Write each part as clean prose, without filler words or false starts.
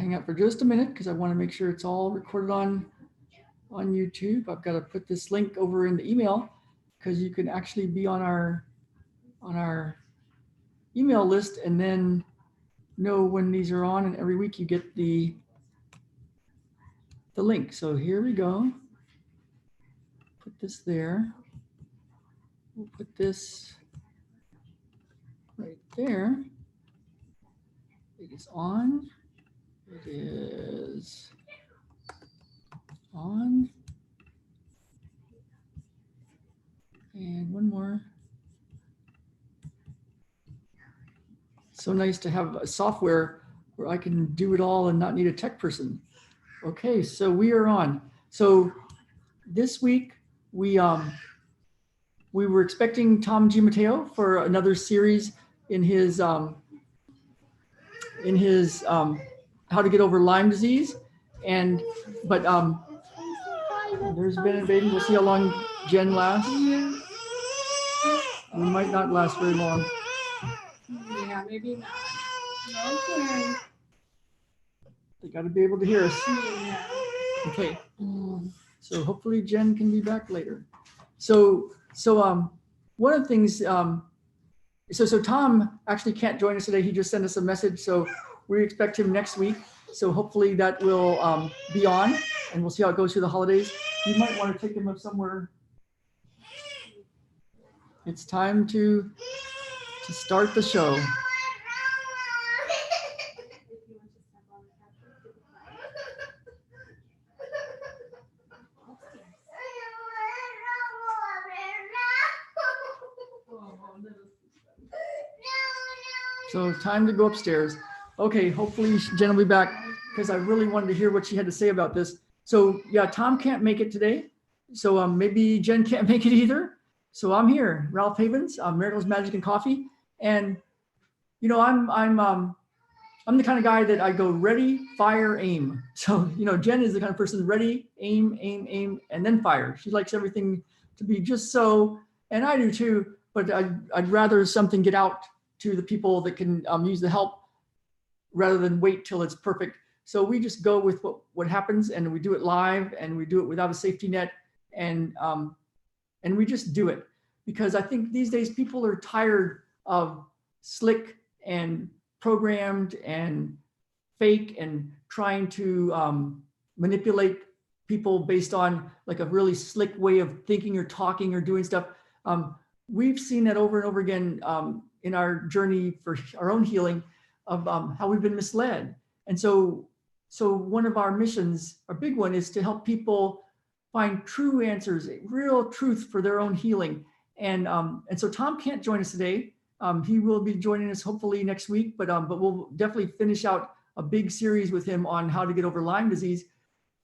hang out for just a minute because I want to make sure it's all recorded on YouTube. I've got to put this link over in the email because you can actually be on our email list and then know when these are on, and every week you get the link. So here we go. Put this there. We'll put this right there. It is on. It is on. And one more. So nice to have a software where I can do it all and not need a tech person. Okay, so we are on. So this week we were expecting Tom Gimatteo for another series in his How to Get Over Lyme Disease, but there's Ben and Baden. We'll see how long Jen lasts. We might not last very long. Yeah, maybe not. Okay. They got to be able to hear us. Yeah. Okay. So hopefully Jen can be back later. So one of the things, so Tom actually can't join us today. He just sent us a message. So we expect him next week. So hopefully that will be on, and we'll see how it goes through the holidays. You might want to take him up somewhere. It's time to start the show. So time to go upstairs. Okay, hopefully Jen will be back because I really wanted to hear what she had to say about this. So yeah, Tom can't make it today. So maybe Jen can't make it either. So I'm here, Ralph Havens, Miracles, Magic, and Coffee. And you know, I'm the kind of guy that I go ready, fire, aim. So, you know, Jen is the kind of person ready, aim, aim, aim, and then fire. She likes everything to be just so, and I do too, but I'd rather something get out to the people that can use the help rather than wait till it's perfect. So we just go with what happens, and we do it live, and we do it without a safety net, and we just do it. Because I think these days people are tired of slick and programmed and fake and trying to manipulate people based on like a really slick way of thinking or talking or doing stuff. We've seen that over and over again in our journey for our own healing of how we've been misled. And so one of our missions, our big one, is to help people find true answers, real truth for their own healing. And so Tom can't join us today. He will be joining us hopefully next week, but we'll definitely finish out a big series with him on how to get over Lyme disease,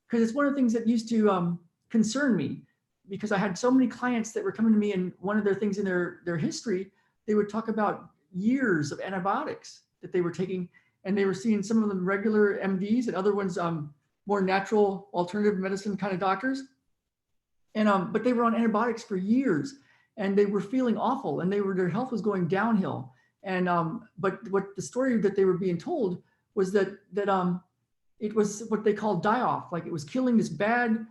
because it's one of the things that used to concern me, because I had so many clients that were coming to me, and one of their things in their history, they would talk about years of antibiotics that they were taking, and they were seeing some of them regular MDs and other ones more natural alternative medicine kind of doctors, and but they were on antibiotics for years. And they were feeling awful, and their health was going downhill. And but what the story that they were being told was that it was what they called die-off, like it was killing this bad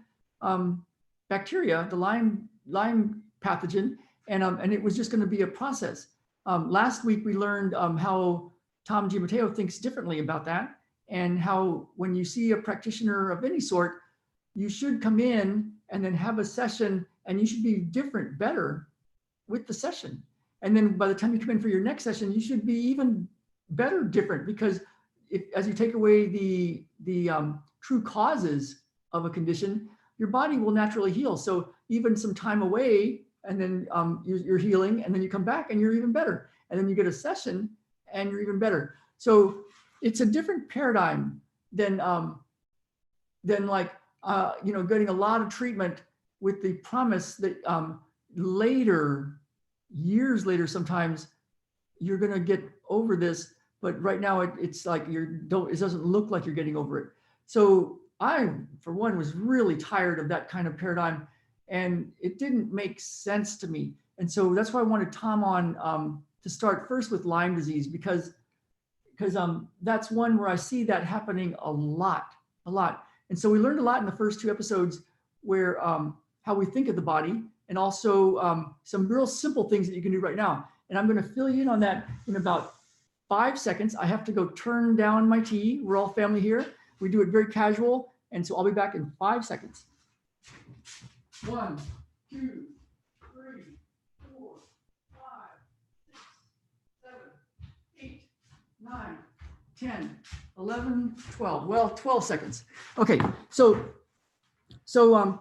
bacteria, the Lyme pathogen, and it was just going to be a process. Last week we learned how Tom Gimatteo thinks differently about that, and how when you see a practitioner of any sort, you should come in and then have a session, and you should be different, better with the session. And then by the time you come in for your next session, you should be even better, different, because as you take away the true causes of a condition, your body will naturally heal. So even some time away, and then you're healing, and then you come back and you're even better. And then you get a session and you're even better. So it's a different paradigm than like, getting a lot of treatment with the promise that later, years later, sometimes you're going to get over this, but right now it's like it doesn't look like you're getting over it. So I, for one, was really tired of that kind of paradigm, and it didn't make sense to me. And so that's why I wanted Tom on to start first with Lyme disease, because because that's one where I see that happening a lot. And so we learned a lot in the first 2 episodes where how we think of the body, and also some real simple things that you can do right now. And I'm going to fill you in on that in about 5 seconds. I have to go turn down my tea. We're all family here. We do it very casual. And so I'll be back in 5 seconds. 1, 2, 3, 4, 5, 6, 7, 8, 9, 10, 11, 12. Well, 12 seconds. Okay. So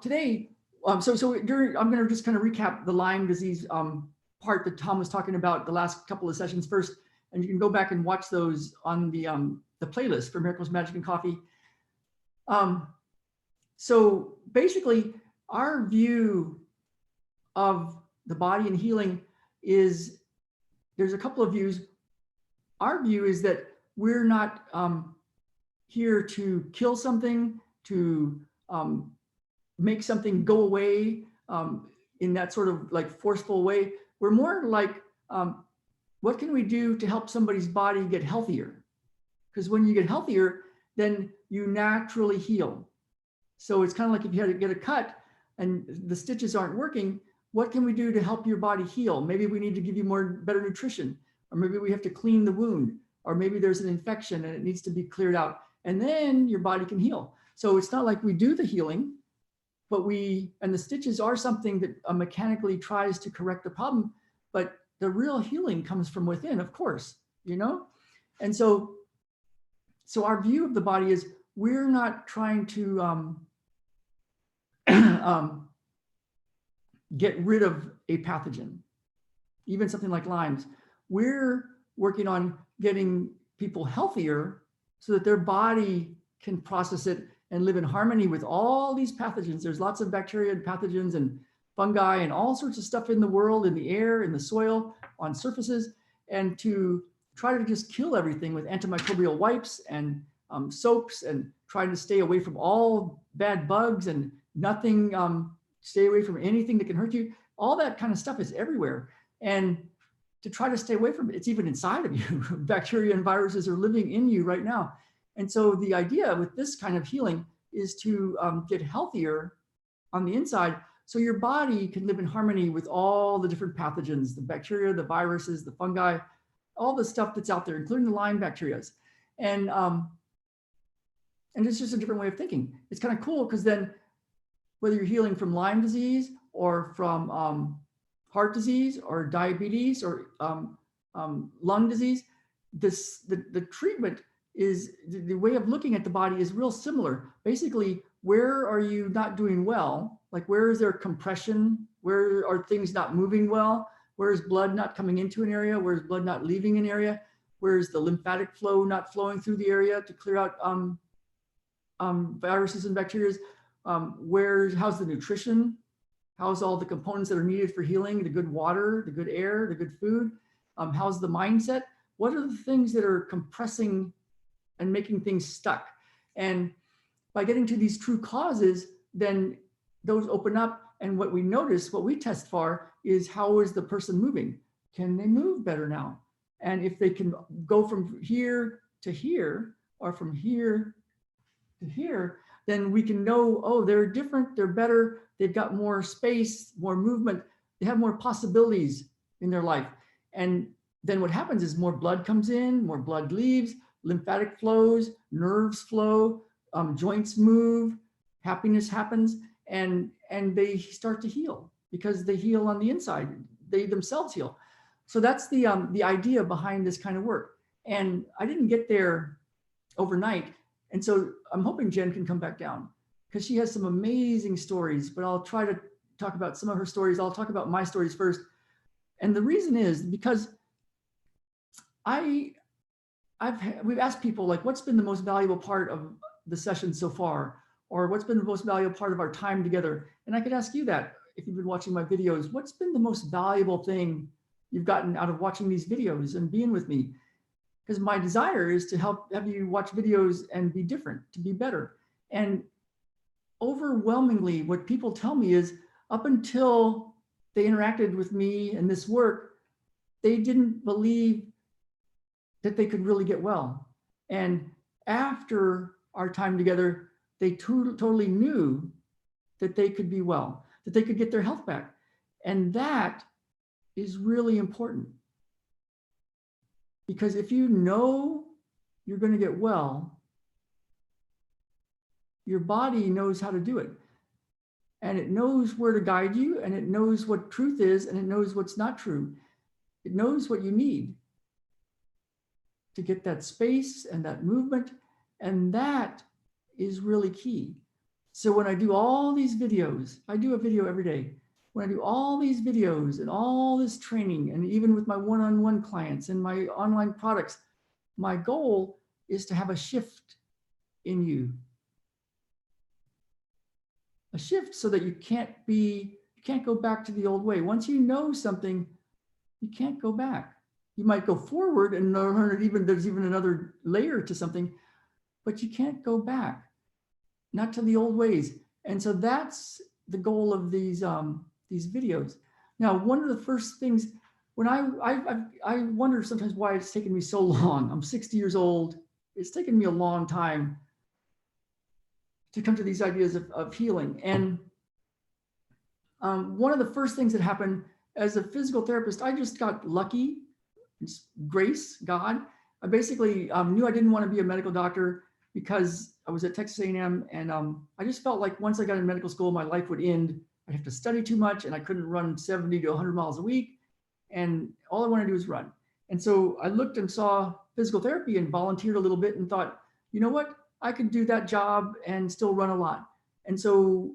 today, I'm going to just kind of recap the Lyme disease part that Tom was talking about the last couple of sessions first, and you can go back and watch those on the playlist for Miracles, Magic, and Coffee. So basically, our view of the body and healing is, there's a couple of views. Our view is that we're not here to kill something, to make something go away in that sort of like forceful way. We're more like, what can we do to help somebody's body get healthier? Because when you get healthier, then you naturally heal. So it's kind of like if you had to get a cut and the stitches aren't working, what can we do to help your body heal? Maybe we need to give you better nutrition, or maybe we have to clean the wound, or maybe there's an infection and it needs to be cleared out, and then your body can heal. So it's not like we do the healing, but and the stitches are something that mechanically tries to correct the problem, but the real healing comes from within, of course, you know? And so our view of the body is, we're not trying to get rid of a pathogen, even something like Lyme's. We're working on getting people healthier so that their body can process it and live in harmony with all these pathogens. There's lots of bacteria and pathogens and fungi and all sorts of stuff in the world, in the air, in the soil, on surfaces, and to try to just kill everything with antimicrobial wipes and soaps, and trying to stay away from all bad bugs and nothing, stay away from anything that can hurt you. All that kind of stuff is everywhere. And to try to stay away from it, it's even inside of you. Bacteria and viruses are living in you right now. And so the idea with this kind of healing is to get healthier on the inside, so your body can live in harmony with all the different pathogens, the bacteria, the viruses, the fungi, all the stuff that's out there, including the Lyme bacteria. And it's just a different way of thinking. It's kind of cool, because then whether you're healing from Lyme disease or from heart disease or diabetes or lung disease, the treatment is, the way of looking at the body is real similar. Basically, where are you not doing well? Like, where is there compression? Where are things not moving well? Where is blood not coming into an area? Where is blood not leaving an area? Where is the lymphatic flow not flowing through the area to clear out viruses and bacteria? How's the nutrition? How's all the components that are needed for healing? The good water, the good air, the good food? How's the mindset? What are the things that are compressing and making things stuck? And by getting to these true causes, then those open up. And what we notice, what we test for, is how is the person moving? Can they move better now? And if they can go from here to here, or from here to here, then we can know, oh, they're different, they're better, they've got more space, more movement, they have more possibilities in their life. And then what happens is more blood comes in, more blood leaves, lymphatic flows, nerves flow, joints move, happiness happens, and they start to heal, because they heal on the inside. They themselves heal. So that's the idea behind this kind of work. And I didn't get there overnight. And so I'm hoping Jen can come back down, because she has some amazing stories, but I'll try to talk about some of her stories. I'll talk about my stories first. And the reason is because we've asked people, like, what's been the most valuable part of the session so far? Or what's been the most valuable part of our time together? And I could ask you that if you've been watching my videos. What's been the most valuable thing you've gotten out of watching these videos and being with me? Because my desire is to have you watch videos and be different, to be better. And overwhelmingly, what people tell me is, up until they interacted with me and this work, they didn't believe that they could really get well. And after our time together, they totally knew that they could be well, that they could get their health back. And that is really important. Because if you know you're going to get well, your body knows how to do it. And it knows where to guide you, and it knows what truth is, and it knows what's not true. It knows what you need to get that space and that movement. And that is really key. So when I do all these videos, I do a video every day. When I do all these videos and all this training, and even with my one-on-one clients and my online products, my goal is to have a shift in you. A shift so that you can't go back to the old way. Once you know something, you can't go back. You might go forward and learn it, there's even another layer to something, but you can't go back, not to the old ways. And so that's the goal of these videos. Now, one of the first things, when I wonder sometimes why it's taken me so long. I'm 60 years old. It's taken me a long time to come to these ideas of healing. And one of the first things that happened as a physical therapist, I just got lucky. It's grace, God. I basically knew I didn't want to be a medical doctor because I was at Texas A&M, and I just felt like once I got in medical school, my life would end. I'd have to study too much, and I couldn't run 70 to 100 miles a week. And all I wanted to do was run. And so I looked and saw physical therapy and volunteered a little bit and thought, you know what? I could do that job and still run a lot. And so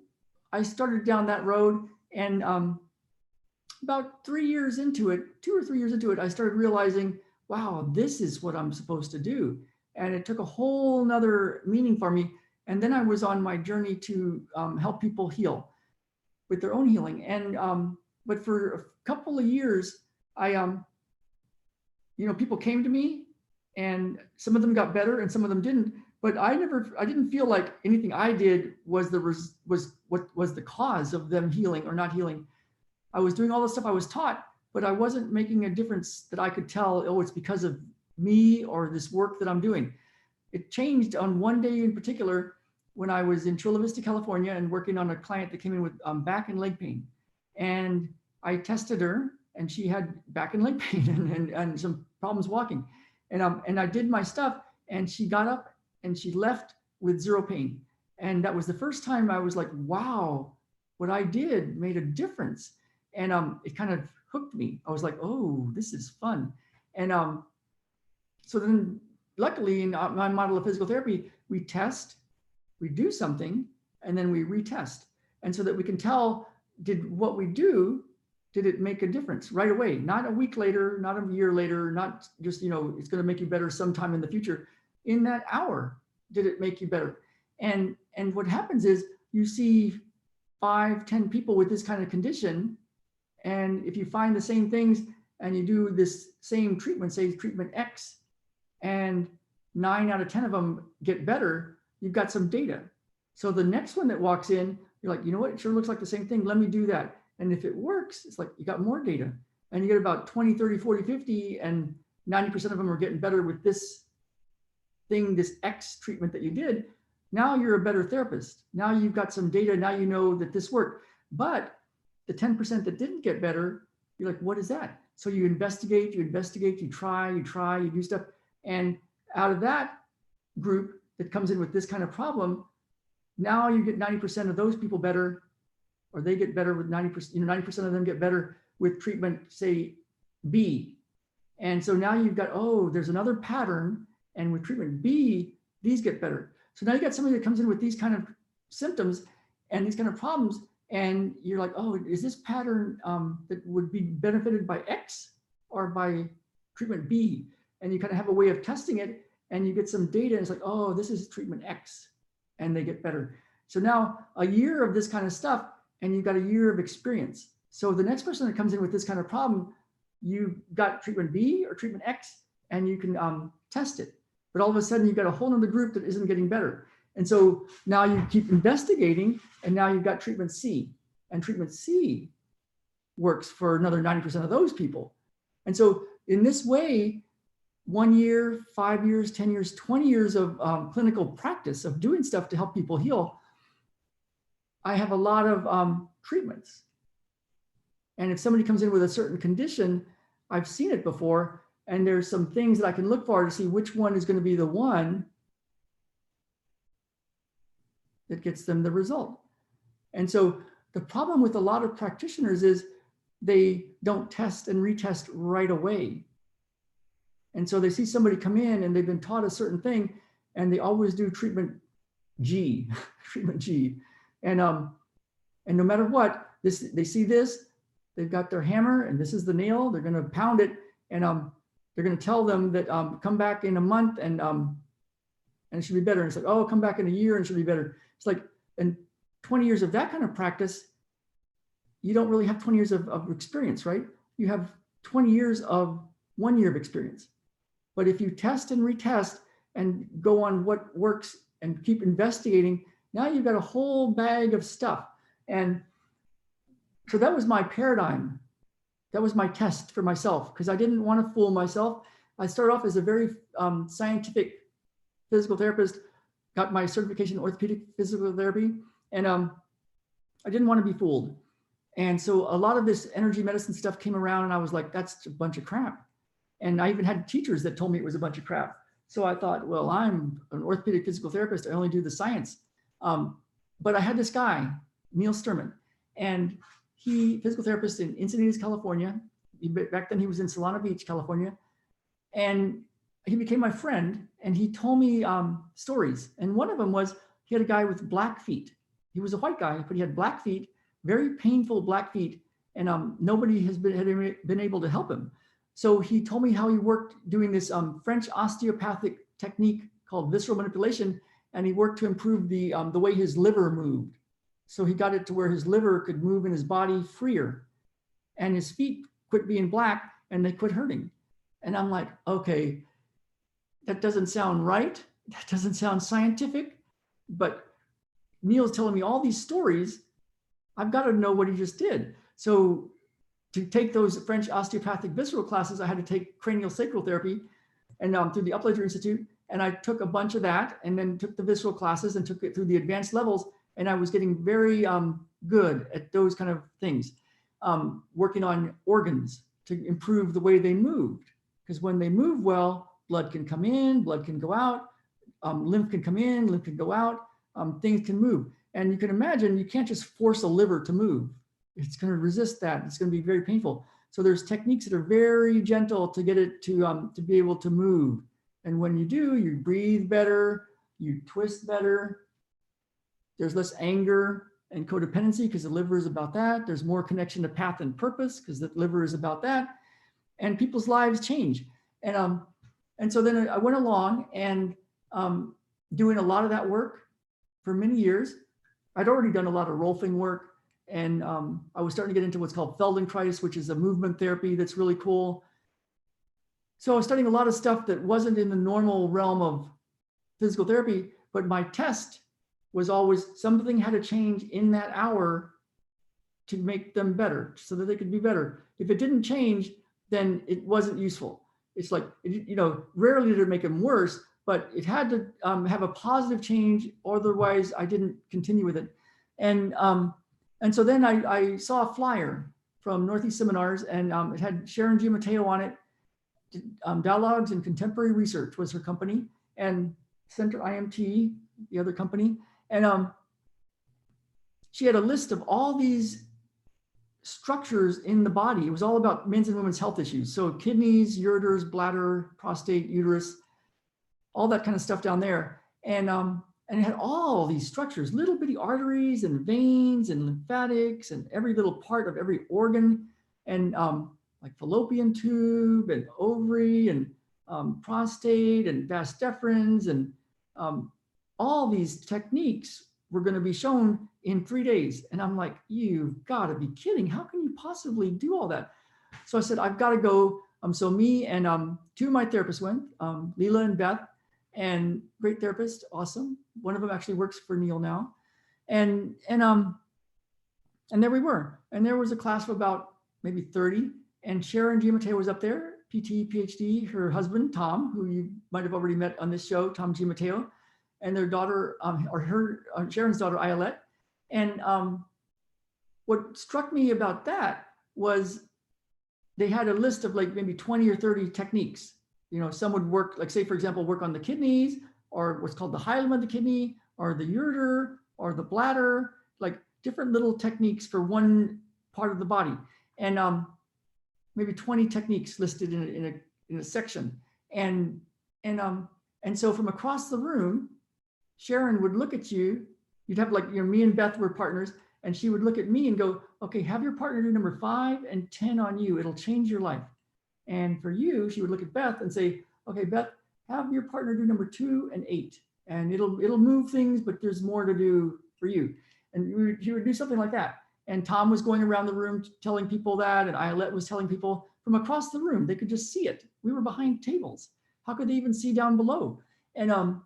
I started down that road, and about 3 years into it, 2 or 3 years into it, I started realizing, wow, this is what I'm supposed to do. And it took a whole nother meaning for me. And then I was on my journey to help people heal with their own healing. And but for a couple of years, people came to me, and some of them got better and some of them didn't. But I didn't feel like anything I did was the cause of them healing or not healing. I was doing all the stuff I was taught, but I wasn't making a difference that I could tell, oh, it's because of me or this work that I'm doing. It changed on one day in particular when I was in Chula Vista, California, and working on a client that came in with back and leg pain. And I tested her, and she had back and leg pain and some problems walking. And I did my stuff, and she got up and she left with zero pain. And that was the first time I was like, wow, what I did made a difference. And it kind of hooked me. I was like, oh, this is fun. And so then luckily in my model of physical therapy, we test, we do something, and then we retest. And so that we can tell, did what we do, did it make a difference right away? Not a week later, not a year later, not just, it's going to make you better sometime in the future. In that hour, did it make you better? And what happens is you see 5, 10 people with this kind of condition. And if you find the same things and you do this same treatment, say treatment X, and 9 out of 10 of them get better, you've got some data. So the next one that walks in, you're like, you know what, it sure looks like the same thing. Let me do that. And if it works, it's like you got more data. And you get about 20, 30, 40, 50, and 90% of them are getting better with this thing, this X treatment that you did. Now you're a better therapist. Now you've got some data. Now you know that this worked. But the 10% that didn't get better, you're like, what is that? So you investigate, you try, you do stuff. And out of that group that comes in with this kind of problem, now you get 90% of those people better, or they get better with 90%, 90% of them get better with treatment, say B. And so now you've got, oh, there's another pattern. And with treatment B, these get better. So now you got somebody that comes in with these kind of symptoms and these kind of problems. And you're like, oh, is this pattern that would be benefited by X or by treatment B? And you kind of have a way of testing it, and you get some data. And it's like, oh, this is treatment X, and they get better. So now a year of this kind of stuff, and you've got a year of experience. So the next person that comes in with this kind of problem, you've got treatment B or treatment X, and you can test it. But all of a sudden, you've got a whole nother group that isn't getting better. And so now you keep investigating, and now you've got treatment C. And treatment C works for another 90% of those people. And so in this way, 1 year, 5 years, 10 years, 20 years of clinical practice of doing stuff to help people heal, I have a lot of treatments. And if somebody comes in with a certain condition, I've seen it before, and there's some things that I can look for to see which one is going to be the one that gets them the result. And so the problem with a lot of practitioners is they don't test and retest right away. And so they see somebody come in and they've been taught a certain thing, and they always do treatment G, treatment G. And no matter what, they see this, they've got their hammer, and this is the nail, they're going to pound it, and they're going to tell them that come back in a month and it should be better. And it's like, oh, come back in a year and it should be better. It's like, and 20 years of that kind of practice, you don't really have 20 years of experience, right? You have 20 years of 1 year of experience. But if you test and retest and go on what works and keep investigating, now you've got a whole bag of stuff. And so that was my paradigm. That was my test for myself, because I didn't want to fool myself. I started off as a very scientific physical therapist, got my certification in orthopedic physical therapy, and I didn't want to be fooled. And so a lot of this energy medicine stuff came around, and I was like, that's a bunch of crap. And I even had teachers that told me it was a bunch of crap. So I thought, well, I'm an orthopedic physical therapist. I only do the science. But I had this guy, Neil Sturman, and he, physical therapist in Encinitas, California. Back then he was in Solana Beach, California. And he became my friend, and he told me stories. And one of them was, he had a guy with black feet. He was a white guy, but he had black feet, very painful black feet. And nobody had been able to help him. So he told me how he worked doing this French osteopathic technique called visceral manipulation. And he worked to improve the way his liver moved. So he got it to where his liver could move in his body freer, and his feet quit being black and they quit hurting. And I'm like, okay, that doesn't sound right. That doesn't sound scientific, but Neil's telling me all these stories. I've got to know what he just did. So to take those French osteopathic visceral classes, I had to take cranial sacral therapy and through the Upledger Institute. And I took a bunch of that and then took the visceral classes and took it through the advanced levels. And I was getting very good at those kind of things, working on organs to improve the way they moved. Because when they move well, blood can come in, blood can go out, lymph can come in, lymph can go out, things can move. And you can imagine, you can't just force a liver to move. It's going to resist that. It's going to be very painful. So there's techniques that are very gentle to get it to be able to move. And when you do, you breathe better, you twist better. There's less anger and codependency because the liver is about that. There's more connection to path and purpose because the liver is about that. And people's lives change. And so then I went along and doing a lot of that work for many years. I'd already done a lot of Rolfing work. And I was starting to get into what's called Feldenkrais, which is a movement therapy that's really cool. So I was studying a lot of stuff that wasn't in the normal realm of physical therapy, but my test was always something had to change in that hour to make them better so that they could be better. If it didn't change, then it wasn't useful. It's like, you know, rarely did it make them worse, but it had to have a positive change, otherwise I didn't continue with it. And so then I saw a flyer from Northeast Seminars, and it had Sharon G. Mateo on it. Dialogues in Contemporary Research was her company, and Center IMT, the other company. And she had a list of all these structures in the body. It was all about men's and women's health issues. So kidneys, ureters, bladder, prostate, uterus, all that kind of stuff down there. And it had all these structures, little bitty arteries and veins and lymphatics and every little part of every organ, and like fallopian tube and ovary and prostate and vas deferens, and all these techniques were going to be shown in 3 days. And I'm like, you've got to be kidding. How can you possibly do all that? So I said, I've got to go. So me and two of my therapists went, Leela and Beth, and great therapist, awesome. One of them actually works for Neil now. And there we were. And there was a class of about maybe 30, and Sharon G. Mateo was up there PT, PhD, her husband, Tom, who you might have already met on this show, Tom Gimateo, and their daughter, Sharon's daughter, Ayelet. And what struck me about that was they had a list of like maybe 20 or 30 techniques. Some would work, like say, for example, work on the kidneys, or what's called the hilum of the kidney, or the ureter, or the bladder, like different little techniques for one part of the body. And maybe 20 techniques listed in a section. And so from across the room, Sharon would look at you. You'd have like, me and Beth were partners, and she would look at me and go, okay, have your partner do number 5 and 10 on you. It'll change your life. And for you, she would look at Beth and say, okay, Beth, have your partner do number 2 and 8. And it'll move things, but there's more to do for you. And she would do something like that. And Tom was going around the room telling people that, and Ayelet was telling people from across the room. They could just see it. We were behind tables. How could they even see down below? And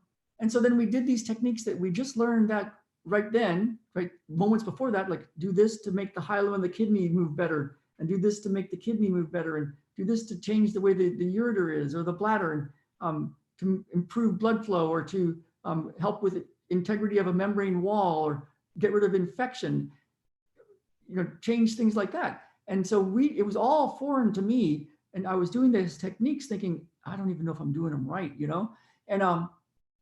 so then we did these techniques that we just learned that right then, right moments before that, like do this to make the hilum and the kidney move better, and do this to make the kidney move better, and do this to change the way the ureter is, or the bladder, and to improve blood flow, or to help with integrity of a membrane wall, or get rid of infection, change things like that. And so it was all foreign to me. And I was doing these techniques thinking, I don't even know if I'm doing them right,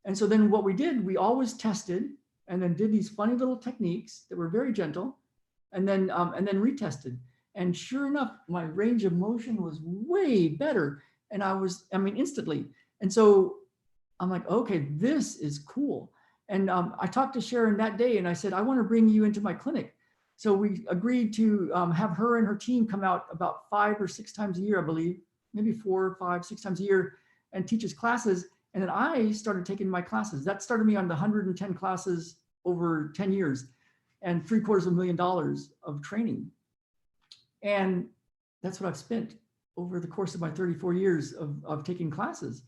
And so then what we did, we always tested and then did these funny little techniques that were very gentle, and then retested. And sure enough, my range of motion was way better. And instantly. And so I'm like, okay, this is cool. And I talked to Sharon that day and I said, I want to bring you into my clinic. So we agreed to have her and her team come out about 5 or 6 times a year, I believe, maybe 4, 5, 6 times a year, and teach us classes. And then I started taking my classes. That started me on the 110 classes over 10 years and $750,000 of training. And that's what I've spent over the course of my 34 years of taking classes.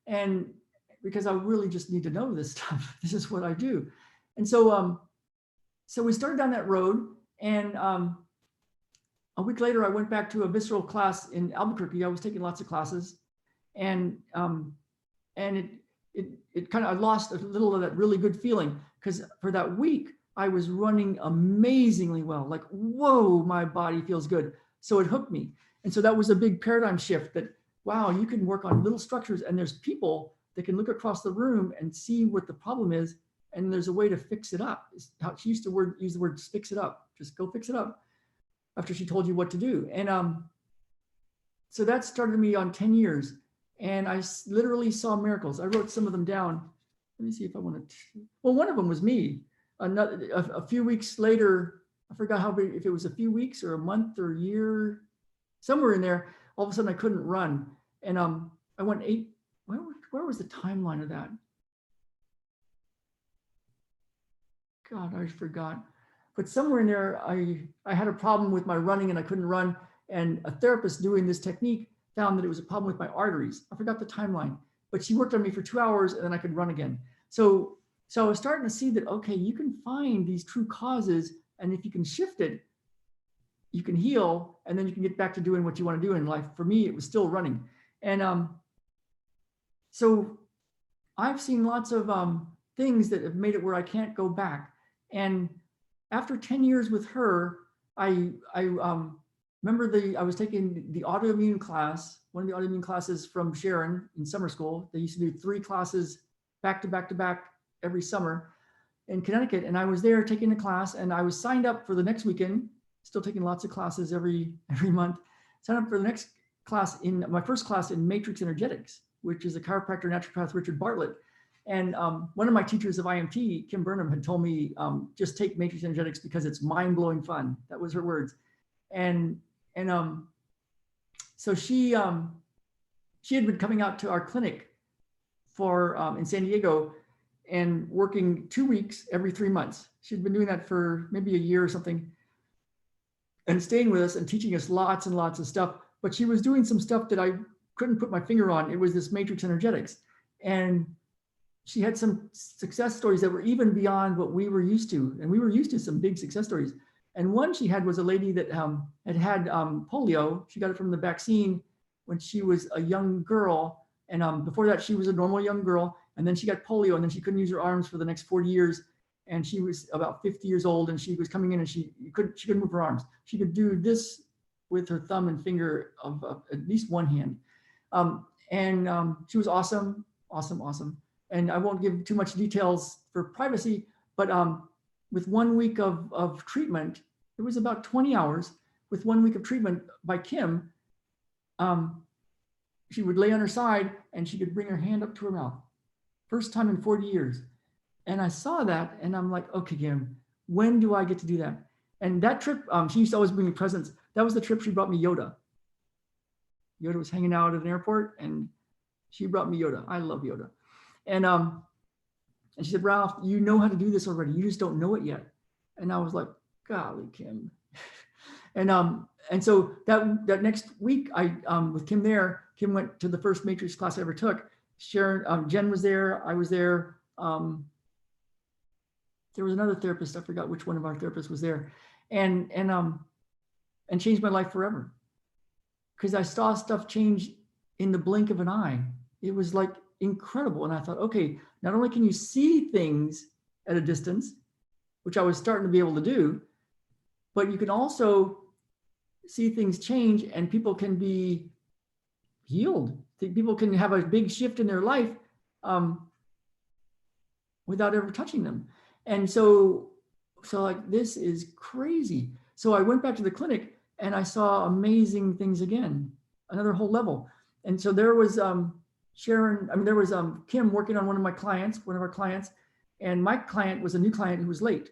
And because I really just need to know this stuff. This is what I do. And so, so we started down that road, and a week later, I went back to a visceral class in Albuquerque. I was taking lots of classes, and it kind of, I lost a little of that really good feeling, because for that week, I was running amazingly well. Like, whoa, my body feels good. So it hooked me. And so that was a big paradigm shift that, wow, you can work on little structures, and there's people that can look across the room and see what the problem is, and there's a way to fix it up. How she used to use the word fix it up. Just go fix it up after she told you what to do. And so that started me on 10 years. And I literally saw miracles. I wrote some of them down. Let me see if I want to. Well, one of them was me. A few weeks later, I forgot if it was a few weeks or a month or a year, somewhere in there, all of a sudden I couldn't run. And I went 8, where was the timeline of that? God, I forgot. But somewhere in there, I had a problem with my running and I couldn't run. And a therapist doing this technique found that it was a problem with my arteries. I forgot the timeline, but she worked on me for 2 hours and then I could run again. So I was starting to see that, okay, you can find these true causes, and if you can shift it, you can heal, and then you can get back to doing what you want to do in life. For me, it was still running. And so I've seen lots of things that have made it where I can't go back. And after 10 years with her, I remember I was taking the autoimmune class, one of the autoimmune classes from Sharon in summer school. They used to do 3 classes back to back to back every summer in Connecticut. And I was there taking the class, and I was signed up for the next weekend, still taking lots of classes every month, signed up for the next class, in my first class in matrix energetics, which is a chiropractor naturopath, Richard Bartlett. And one of my teachers of IMT, Kim Burnham, had told me, just take matrix energetics because it's mind-blowing fun. That was her words. And so she had been coming out to our clinic in San Diego and working 2 weeks every 3 months. She'd been doing that for maybe a year or something, and staying with us and teaching us lots and lots of stuff. But she was doing some stuff that I couldn't put my finger on. It was this matrix energetics. And she had some success stories that were even beyond what we were used to. And we were used to some big success stories. And one she had was a lady that had polio. She got it from the vaccine. when she was a young girl. And before that, she was a normal young girl. And then she got polio, and then she couldn't use her arms for the next 40 years. And she was about 50 years old, and she was coming in, and she couldn't move her arms. She could do this with her thumb and finger of at least one hand. She was awesome, awesome, awesome. And I won't give too much details for privacy, but with 1 week of treatment, it was about 20 hours. With 1 week of treatment by Kim, she would lay on her side and she could bring her hand up to her mouth. First time in 40 years. And I saw that and I'm like, okay, Kim, when do I get to do that? And that trip, she used to always bring me presents. That was the trip she brought me Yoda. Yoda was hanging out at an airport and she brought me Yoda. I love Yoda. And she said, Ralph, you know how to do this already. You just don't know it yet. And I was like, golly, Kim. And so that next week, I with Kim there, Kim went to the first Matrix class I ever took. Sharon, Jen was there. I was there. There was another therapist. I forgot which one of our therapists was there, and changed my life forever. Because I saw stuff change in the blink of an eye. It was like incredible. And I thought, okay, not only can you see things at a distance, which I was starting to be able to do, but you can also see things change and people can be healed. People can have a big shift in their life without ever touching them. And so like, this is crazy. So I went back to the clinic and I saw amazing things again, another whole level. And so there was Kim working on one of our clients, and my client was a new client who was late.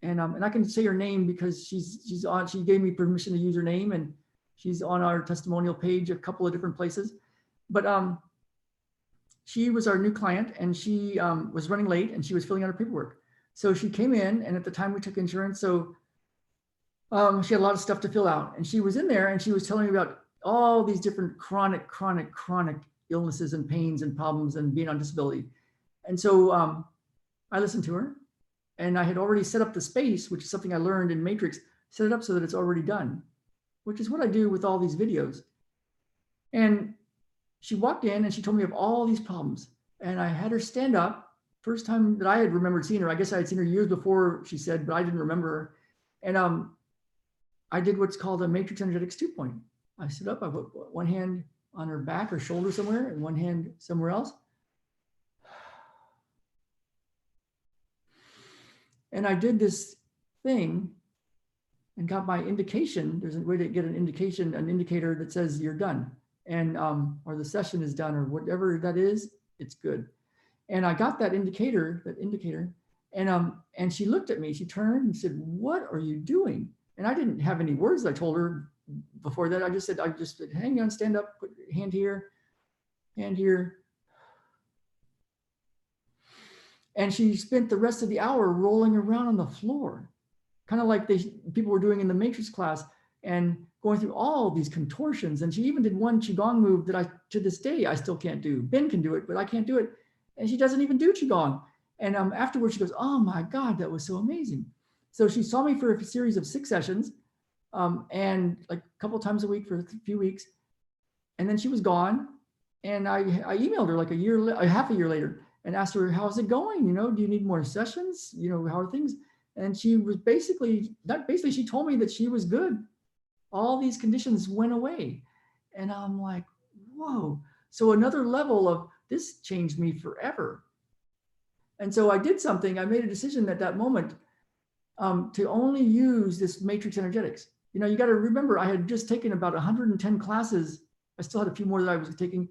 And I can say her name because she's on, she gave me permission to use her name, and she's on our testimonial page, a couple of different places. But she was our new client, and she was running late and she was filling out her paperwork. So she came in, and at the time we took insurance. So she had a lot of stuff to fill out, and she was in there and she was telling me about all these different chronic illnesses and pains and problems and being on disability. And so I listened to her, and I had already set up the space, which is something I learned in Matrix, set it up so that it's already done, which is what I do with all these videos. And she walked in and she told me of all these problems, and I had her stand up. First time that I had remembered seeing her. I guess I had seen her years before, she said, but I didn't remember her. And I did what's called a Matrix Energetics 2.0. I stood up, I put one hand on her back or shoulder somewhere and one hand somewhere else. And I did this thing and got my indication. There's a way to get an indicator that says you're done, and or the session is done, or whatever that is, it's good. And I got that indicator, and she looked at me, she turned and said, what are you doing? And I didn't have any words. I told her before that. I just said, hang on, stand up, put your hand here, hand here. And she spent the rest of the hour rolling around on the floor, kind of like people were doing in the Matrix class, and going through all these contortions. And she even did one Qigong move that to this day, I still can't do. Ben can do it, but I can't do it. And she doesn't even do Qigong. And afterwards she goes, oh my God, that was so amazing. So she saw me for a series of 6 sessions, and like a couple of times a week for a few weeks. And then she was gone. And I emailed her like half a year later and asked her, how's it going? Do you need more sessions? How are things? And she was she told me that she was good. All these conditions went away. And I'm like, whoa. So another level of this changed me forever. And so I did something. I made a decision at that moment to only use this Matrix Energetics. You got to remember, I had just taken about 110 classes. I still had a few more that I was taking,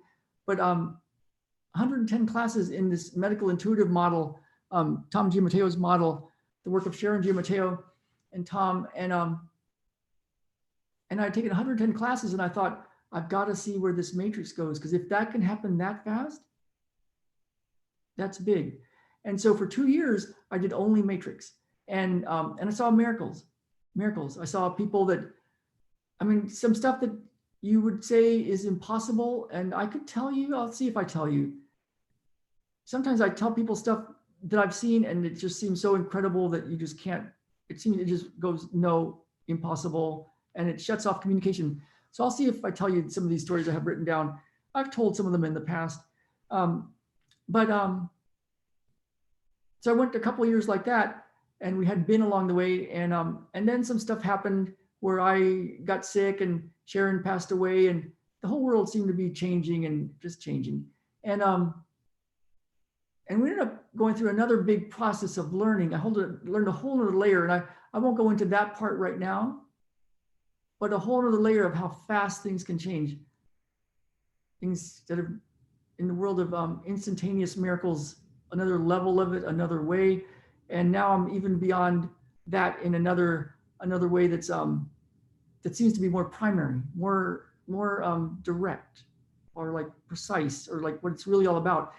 but 110 classes in this medical intuitive model, Tom Giammatteo's model, the work of Sharon Giammatteo and Tom. And I'd taken 110 classes, and I thought, I've got to see where this Matrix goes, because if that can happen that fast, that's big. And so for 2 years, I did only Matrix. And I saw miracles. I saw people some stuff that you would say is impossible. And I could tell you, I'll see if I tell you. Sometimes I tell people stuff that I've seen, and it just seems so incredible that you just can't, it just goes, no, impossible. And it shuts off communication. So I'll see if I tell you some of these stories I have written down. I've told some of them in the past. But so I went a couple of years like that, and we had been along the way, and then some stuff happened where I got sick and Sharon passed away, and the whole world seemed to be changing and just changing. And we ended up going through another big process of learning. I learned a whole other layer, and I won't go into that part right now, but a whole other layer of how fast things can change. Things that are in the world of instantaneous miracles, another level of it, another way. And now I'm even beyond that in another way that's that seems to be more primary, more direct, or like precise, or like what it's really all about.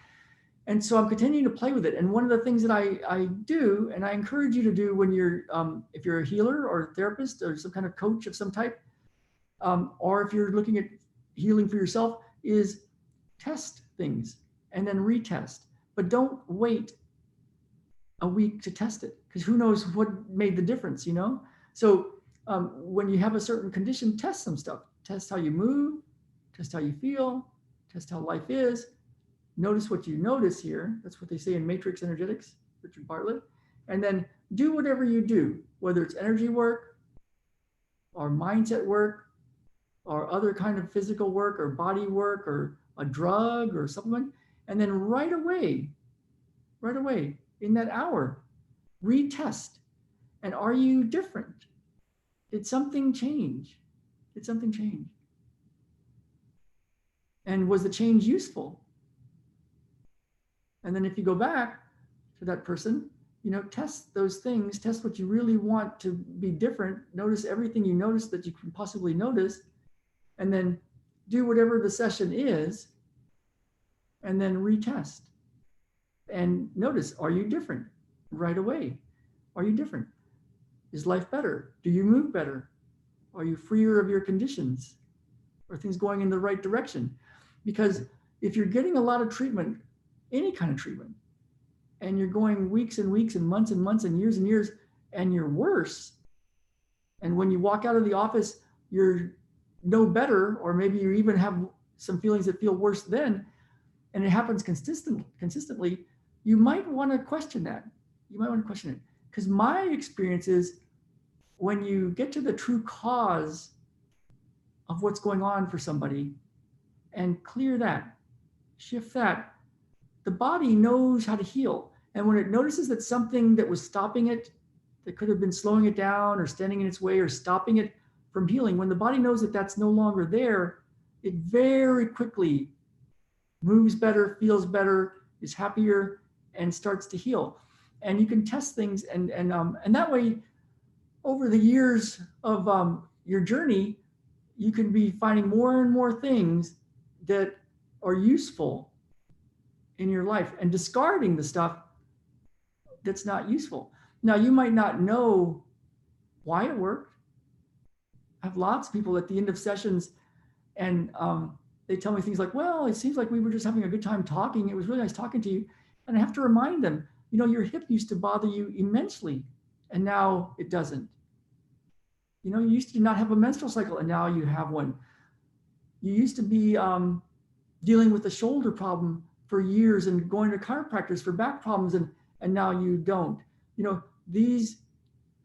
And so I'm continuing to play with it. And one of the things that I do, and I encourage you to do when you're, if you're a healer or a therapist or some kind of coach of some type, or if you're looking at healing for yourself, is test things and then retest. But don't wait a week to test it, because who knows what made the difference, you know? So when you have a certain condition, test some stuff. Test how you move, test how you feel, test how life is. Notice what you notice here. That's what they say in Matrix Energetics, Richard Bartlett. And then do whatever you do, whether it's energy work or mindset work or other kind of physical work or body work or a drug or supplement. And then right away, in that hour, retest. And are you different? Did something change? Did something change? And was the change useful? And then if you go back to that person, you know, test those things, test what you really want to be different. Notice everything you notice that you can possibly notice, and then do whatever the session is, and then retest. And notice, are you different right away? Are you different? Is life better? Do you move better? Are you freer of your conditions? Are things going in the right direction? Because if you're getting a lot of treatment, any kind of treatment, and you're going weeks and weeks and months and years, and you're worse, and when you walk out of the office, you're no better, or maybe you even have some feelings that feel worse then, and it happens consistently, you might want to question that. You might want to question it. Because my experience is, when you get to the true cause of what's going on for somebody and clear that, shift that, the body knows how to heal. And when it notices that something that was stopping it, that could have been slowing it down or standing in its way or stopping it from healing, when the body knows that that's no longer there, it very quickly moves better, feels better, is happier, and starts to heal. And you can test things, and that way, over the years of your journey, you can be finding more and more things that are useful in your life, and discarding the stuff that's not useful. Now, you might not know why it worked. I have lots of people at the end of sessions, and they tell me things like, well, it seems like we were just having a good time talking. It was really nice talking to you. And I have to remind them, you know, your hip used to bother you immensely, and now it doesn't. You know, you used to not have a menstrual cycle, and now you have one. You used to be dealing with a shoulder problem for years and going to chiropractors for back problems, and now you don't. You know, these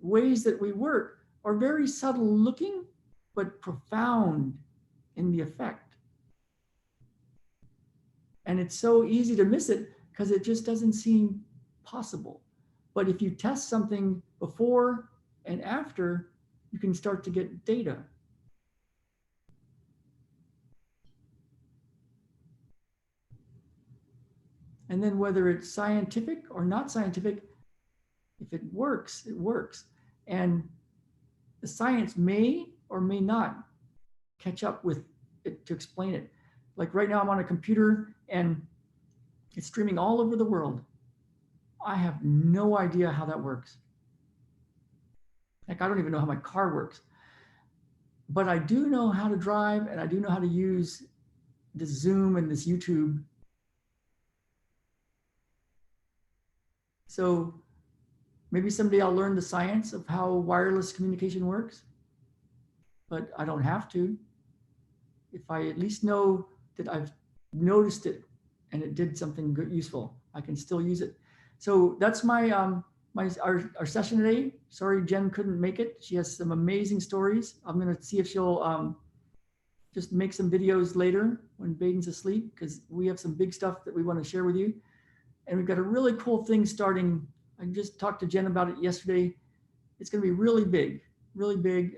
ways that we work are very subtle looking, but profound in the effect. And it's so easy to miss it because it just doesn't seem possible. But if you test something before and after, you can start to get data. And then whether it's scientific or not scientific, if it works, it works. And the science may or may not catch up with it to explain it. Like right now I'm on a computer and it's streaming all over the world. I have no idea how that works. Like, I don't even know how my car works. But I do know how to drive, and I do know how to use this Zoom and this YouTube. So maybe someday I'll learn the science of how wireless communication works, but I don't have to. if I at least know that I've noticed it and it did something good, useful, I can still use it. So that's our session today. Sorry, Jen couldn't make it. She has some amazing stories. I'm gonna see if she'll just make some videos later when Baden's asleep, because we have some big stuff that we want to share with you. And we've got a really cool thing starting. I just talked to Jen about it yesterday. It's going to be really big, really big,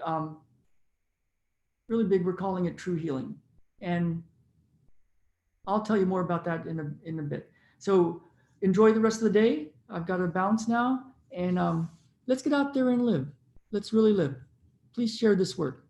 really big. We're calling it True Healing. And I'll tell you more about that in a bit. So enjoy the rest of the day. I've got to bounce now, and let's get out there and live. Let's really live. Please share this work.